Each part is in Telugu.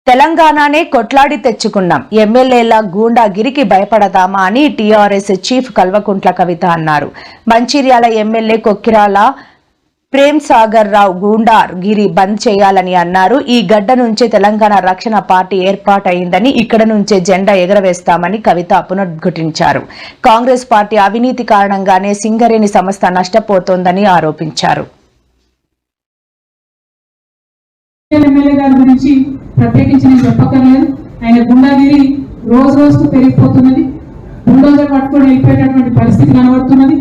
తెలంగాణనే కొట్లాడి తెచ్చుకున్నాం, ఎమ్మెల్యేల గూండాగిరికి భయపడదామా అని టీఆర్ఎస్ చీఫ్ కల్వకుంట్ల కవిత అన్నారు. మంచిర్యాల ఎమ్మెల్యే కొక్కిరాల ప్రేమ్ సాగర్ రావు గూండాగిరి బంద్ చేయాలని అన్నారు. ఈ గడ్డ నుంచే తెలంగాణ రక్షణ పార్టీ ఏర్పాటైందని, ఇక్కడ నుంచే జెండా ఎగరవేస్తామని కవిత పునరుద్ఘాటించారు. కాంగ్రెస్ పార్టీ అవినీతి కారణంగానే సింగరేణి సంస్థ నష్టపోతోందని ఆరోపించారు. ఎమ్మెల్యే గారి గురించి ప్రత్యేకించి నేను చెప్పక్కర్లేదు. ఆయన గుండాగిరి రోజు రోజుకు పెరిగిపోతున్నది. బుల్డోజర్ పట్టుకొని వెళ్ళిపోయేటటువంటి పరిస్థితి కనబడుతున్నది.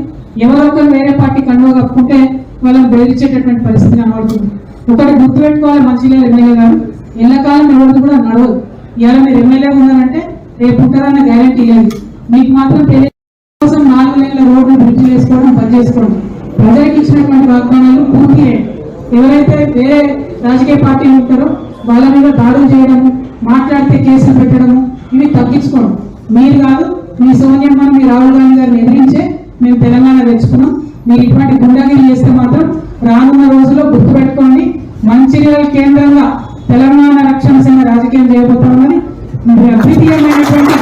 ఎవరొకరు వేరే పార్టీ కండువ కప్పుకుంటే వాళ్ళని బెదిరించేటటువంటి పరిస్థితి కనబడుతుంది. ఒకటి గుర్తుపెట్టుకోవాలి, మంచిగా ఎమ్మెల్యే గారు ఎల్లకాలం ఎవరిది కూడా నడవదు. ఇవాళ మీరు ఎమ్మెల్యే ఉన్నారంటే రేపు ఉంటారన్న గ్యారెంటీ లేదు. మీకు మాత్రం కోసం 4 నెలల రోడ్లు బ్రిడ్జ్ వేసుకోవడం, బంద్ చేసుకోవడం, ప్రజలకు ఇచ్చినటువంటి వాగ్దానాలు పూర్తి చేయండి. ఎవరైతే వేరే రాజకీయ పార్టీలు ఉంటారో వాళ్ళ మీద దాడులు చేయడము, మాట్లాడితే కేసులు పెట్టడము, ఇవి తగ్గించుకోండి. మీరు కాదు, మీ సోనియమ్మను, మీ రాహుల్ గాంధీ గారిని ఎదిరించే మేము తెలంగాణ తెచ్చుకున్నాం. మీరు ఇటువంటి గుండాగిరి చేస్తే మాత్రం రానున్న రోజుల్లో గుర్తుపెట్టుకోండి, మంచిర్యాల కేంద్రంగా తెలంగాణ రక్షణ సేన రాజకీయం చేయబోతామని అద్వితీయమైనటువంటి